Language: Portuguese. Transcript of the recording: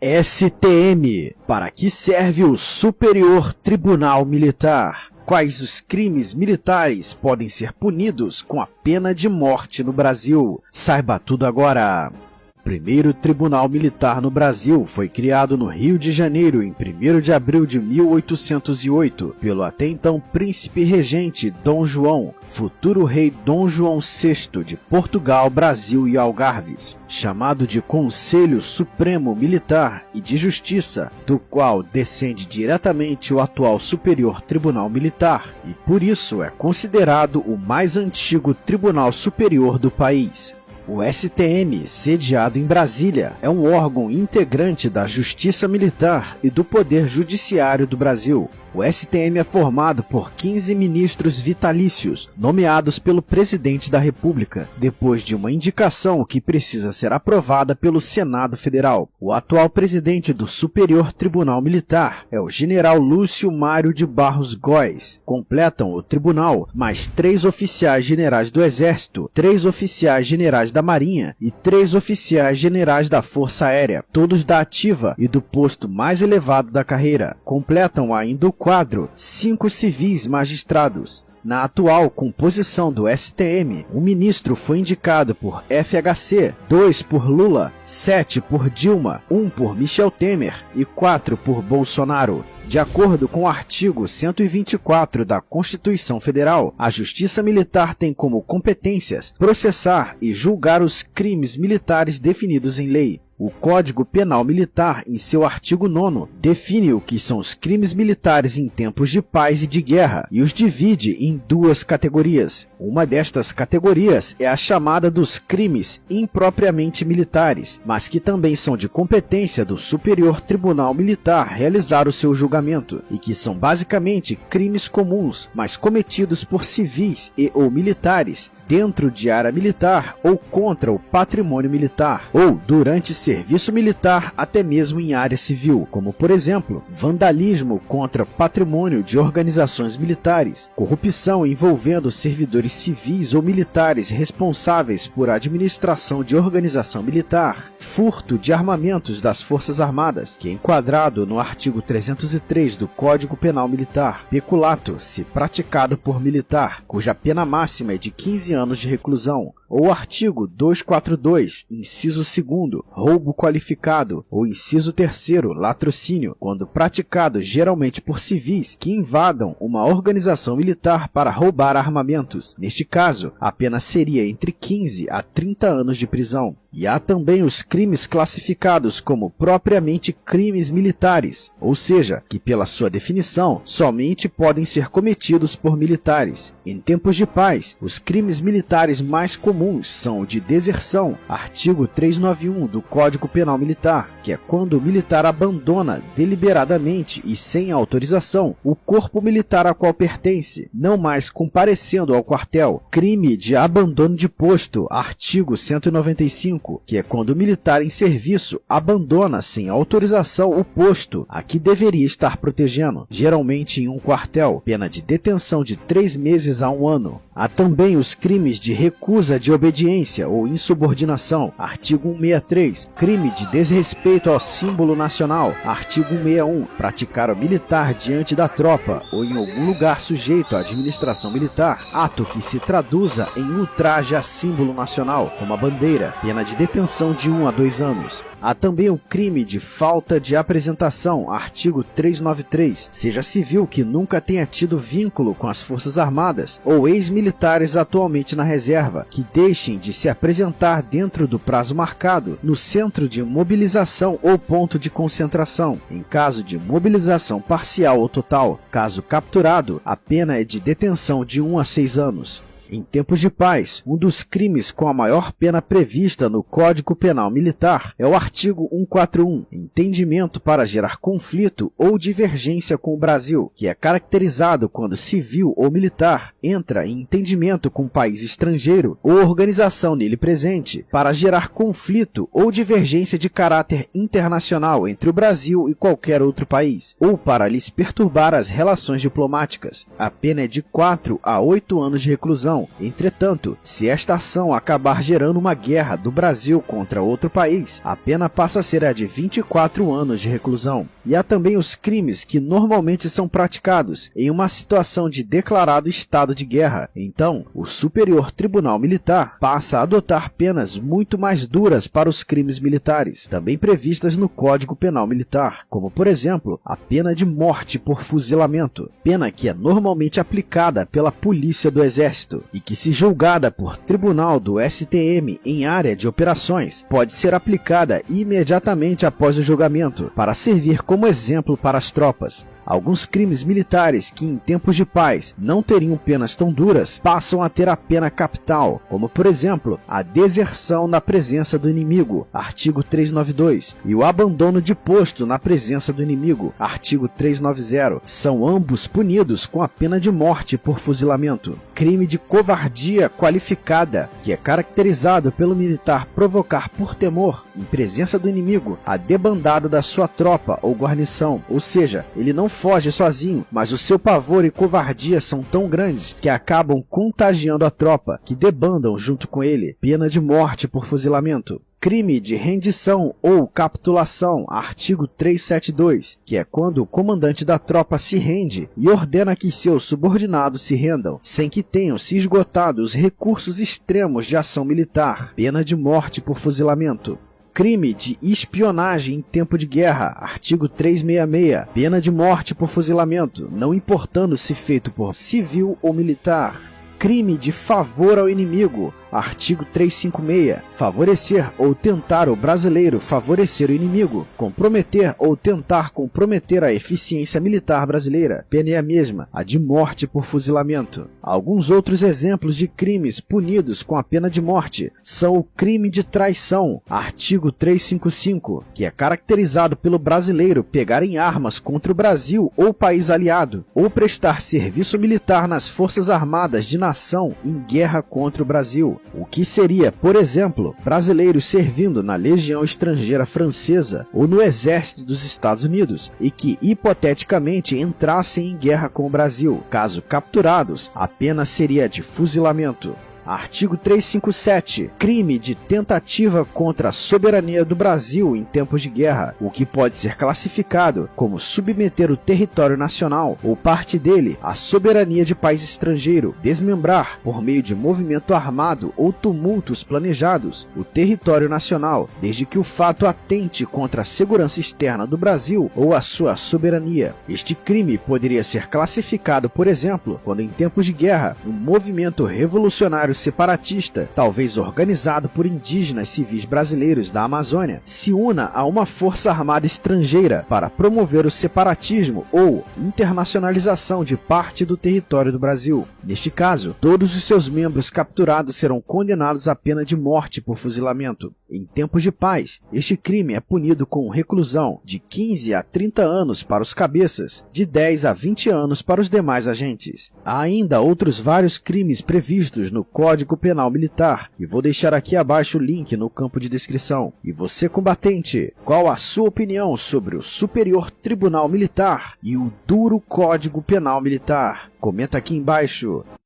STM. Para que serve o Superior Tribunal Militar? Quais os crimes militares podem ser punidos com a pena de morte no Brasil? Saiba tudo agora! O primeiro Tribunal Militar no Brasil foi criado no Rio de Janeiro em 1º de abril de 1808, pelo até então príncipe regente Dom João, futuro rei Dom João VI de Portugal, Brasil e Algarves, chamado de Conselho Supremo Militar e de Justiça, do qual descende diretamente o atual Superior Tribunal Militar, e por isso é considerado o mais antigo Tribunal Superior do país. O STM, sediado em Brasília, é um órgão integrante da Justiça Militar e do Poder Judiciário do Brasil. O STM é formado por 15 ministros vitalícios, nomeados pelo Presidente da República, depois de uma indicação que precisa ser aprovada pelo Senado Federal. O atual presidente do Superior Tribunal Militar é o General Lúcio Mário de Barros Góes. Completam o tribunal mais 3 oficiais generais do Exército, 3 oficiais generais da Marinha e 3 oficiais generais da Força Aérea, todos da ativa e do posto mais elevado da carreira. Completam ainda o quadro 5 civis magistrados. Na atual composição do STM, um ministro foi indicado por FHC, 2 por Lula, 7 por Dilma, 1 por Michel Temer e 4 por Bolsonaro. De acordo com o artigo 124 da Constituição Federal, a Justiça Militar tem como competências processar e julgar os crimes militares definidos em lei. O Código Penal Militar, em seu artigo 9º, define o que são os crimes militares em tempos de paz e de guerra e os divide em 2 categorias. Uma destas categorias é a chamada dos crimes impropriamente militares, mas que também são de competência do Superior Tribunal Militar realizar o seu julgamento, e que são basicamente crimes comuns, mas cometidos por civis e ou militares, dentro de área militar ou contra o patrimônio militar, ou durante serviço militar até mesmo em área civil, como por exemplo, vandalismo contra patrimônio de organizações militares, corrupção envolvendo servidores civis ou militares responsáveis por administração de organização militar, furto de armamentos das Forças Armadas, que é enquadrado no artigo 303 do Código Penal Militar, peculato, se praticado por militar, cuja pena máxima é de 15 anos de reclusão, ou artigo 242, inciso 2º, roubo qualificado, ou inciso 3º, latrocínio, quando praticado geralmente por civis que invadam uma organização militar para roubar armamentos. Neste caso, a pena seria entre 15 a 30 anos de prisão. E há também os crimes classificados como propriamente crimes militares, ou seja, que pela sua definição, somente podem ser cometidos por militares. Em tempos de paz, os crimes militares mais comuns são o de deserção, artigo 391 do Código Penal Militar, que é quando o militar abandona deliberadamente e sem autorização o corpo militar a qual pertence, não mais comparecendo ao quartel. Crime de abandono de posto, artigo 195, que é quando o militar em serviço abandona sem autorização o posto a que deveria estar protegendo, geralmente em um quartel, pena de detenção de 3 meses a 1 ano. Há também os crimes de recusa de obediência ou insubordinação, artigo 163, crime de desrespeito ao símbolo nacional, artigo 161, praticar o militar diante da tropa ou em algum lugar sujeito à administração militar, ato que se traduza em ultraje a símbolo nacional, como a bandeira, pena de detenção de 1 a 2 anos. Há também o crime de falta de apresentação, artigo 393, seja civil que nunca tenha tido vínculo com as Forças Armadas ou ex-militares atualmente na reserva, que deixem de se apresentar dentro do prazo marcado no centro de mobilização ou ponto de concentração, em caso de mobilização parcial ou total. Caso capturado, a pena é de detenção de 1 a 6 anos. Em tempos de paz, um dos crimes com a maior pena prevista no Código Penal Militar é o artigo 141, entendimento para gerar conflito ou divergência com o Brasil, que é caracterizado quando civil ou militar entra em entendimento com um país estrangeiro ou organização nele presente para gerar conflito ou divergência de caráter internacional entre o Brasil e qualquer outro país, ou para lhes perturbar as relações diplomáticas. A pena é de 4 a 8 anos de reclusão, ação. Entretanto, se esta ação acabar gerando uma guerra do Brasil contra outro país, a pena passa a ser a de 24 anos de reclusão. E há também os crimes que normalmente são praticados em uma situação de declarado estado de guerra. Então, o Superior Tribunal Militar passa a adotar penas muito mais duras para os crimes militares, também previstas no Código Penal Militar, como, por exemplo, a pena de morte por fuzilamento, pena que é normalmente aplicada pela Polícia do Exército e que, se julgada por tribunal do STM em área de operações, pode ser aplicada imediatamente após o julgamento, para servir como exemplo para as tropas. Alguns crimes militares que, em tempos de paz, não teriam penas tão duras, passam a ter a pena capital, como, por exemplo, a deserção na presença do inimigo, artigo 392, e o abandono de posto na presença do inimigo, artigo 390. São ambos punidos com a pena de morte por fuzilamento. Crime de covardia qualificada, que é caracterizado pelo militar provocar por temor, em presença do inimigo, a debandada da sua tropa ou guarnição, ou seja, ele não foge sozinho, mas o seu pavor e covardia são tão grandes que acabam contagiando a tropa, que debandam junto com ele. Pena de morte por fuzilamento. Crime de rendição ou capitulação, artigo 372, que é quando o comandante da tropa se rende e ordena que seus subordinados se rendam, sem que tenham se esgotado os recursos extremos de ação militar. Pena de morte por fuzilamento. Crime de espionagem em tempo de guerra, artigo 366, pena de morte por fuzilamento, não importando se feito por civil ou militar. Crime de favor ao inimigo, artigo 356, favorecer ou tentar o brasileiro favorecer o inimigo, comprometer ou tentar comprometer a eficiência militar brasileira, pena é a mesma, a de morte por fuzilamento. Alguns outros exemplos de crimes punidos com a pena de morte são o crime de traição, artigo 355, que é caracterizado pelo brasileiro pegar em armas contra o Brasil ou país aliado, ou prestar serviço militar nas Forças Armadas de nação em guerra contra o Brasil. O que seria, por exemplo, brasileiros servindo na Legião Estrangeira Francesa ou no Exército dos Estados Unidos e que, hipoteticamente, entrassem em guerra com o Brasil. Caso capturados, a pena seria de fuzilamento. Artigo 357. Crime de tentativa contra a soberania do Brasil em tempos de guerra, o que pode ser classificado como submeter o território nacional ou parte dele à soberania de país estrangeiro, desmembrar, por meio de movimento armado ou tumultos planejados, o território nacional, desde que o fato atente contra a segurança externa do Brasil ou a sua soberania. Este crime poderia ser classificado, por exemplo, quando em tempos de guerra, um movimento revolucionário separatista, talvez organizado por indígenas civis brasileiros da Amazônia, se una a uma força armada estrangeira para promover o separatismo ou internacionalização de parte do território do Brasil. Neste caso, todos os seus membros capturados serão condenados à pena de morte por fuzilamento. Em tempos de paz, este crime é punido com reclusão de 15 a 30 anos para os cabeças, de 10 a 20 anos para os demais agentes. Há ainda outros vários crimes previstos no Código Penal Militar, e vou deixar aqui abaixo o link no campo de descrição. E você, combatente, qual a sua opinião sobre o Superior Tribunal Militar e o duro Código Penal Militar? Comenta aqui embaixo.